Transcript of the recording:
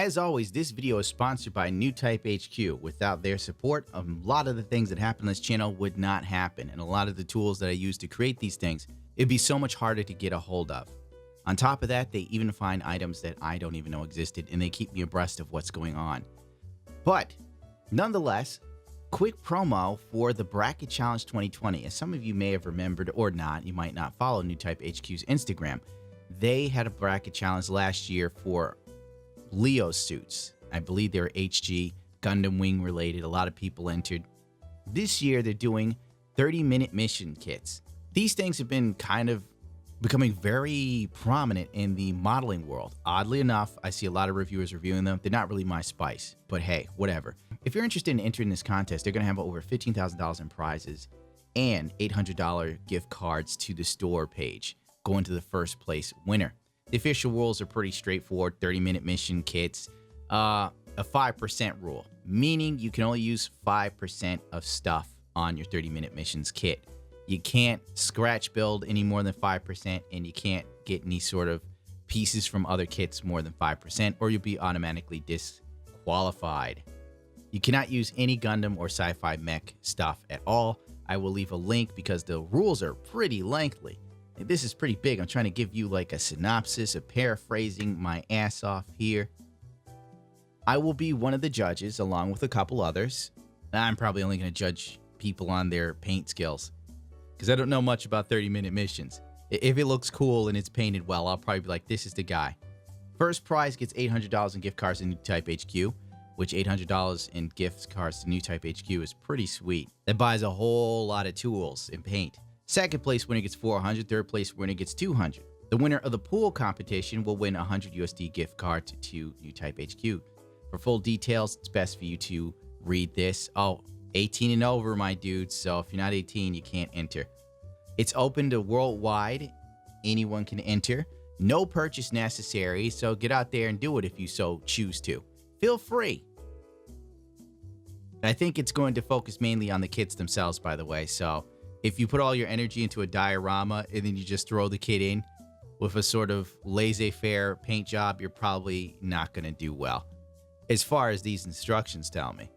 As always, this video is sponsored by NewtypeHQ. Without their support, a lot of the things that happen on this channel would not happen, and a lot of the tools that I use to create these things, it'd be so much harder to get a hold of. On top of that, they even find items that I don't even know existed, and they keep me abreast of what's going on. But nonetheless, quick promo for the Bracket Challenge 2020. As some of you may have remembered or not, you might not follow NewtypeHQ's Instagram. They had a bracket challenge last year for Leo suits. I believe they were HG, Gundam Wing related. A lot of people entered. This year, they're doing 30-minute mission kits. These things have been kind of becoming very prominent in the modeling world. Oddly enough, I see a lot of reviewers reviewing them. They're not really my spice, but hey, whatever. If you're interested in entering this contest, they're going to have over $15,000 in prizes and $800 gift cards to the store page, going to the first place winner. The official rules are pretty straightforward. 30-minute mission kits, a 5% rule, meaning you can only use 5% of stuff on your 30-minute missions kit. You can't scratch build any more than 5%, and you can't get any sort of pieces from other kits more than 5%, or you'll be automatically disqualified. You cannot use any Gundam or sci-fi mech stuff at all. I will leave a link because the rules are pretty lengthy. This is pretty big. I'm trying to give you like a synopsis, a paraphrasing my ass off here. I will be one of the judges along with a couple others. I'm probably only going to judge people on their paint skills because I don't know much about 30-minute missions. If it looks cool and it's painted well, I'll probably be like, this is the guy. First prize gets $800 in gift cards to NewtypeHQ, which $800 in gift cards to NewtypeHQ is pretty sweet. That buys a whole lot of tools and paint. Second place winner gets $400. Third place winner gets $200. The winner of the pool competition will win a $100 USD gift card to NewtypeHQ. For full details, it's best for you to read this. Oh, 18 and over, my dudes. So if you're not 18, you can't enter. It's open to worldwide. Anyone can enter. No purchase necessary. So get out there and do it if you so choose to. Feel free. I think it's going to focus mainly on the kits themselves, by the way. So if you put all your energy into a diorama and then you just throw the kit in with a sort of laissez-faire paint job, you're probably not going to do well, as far as these instructions tell me.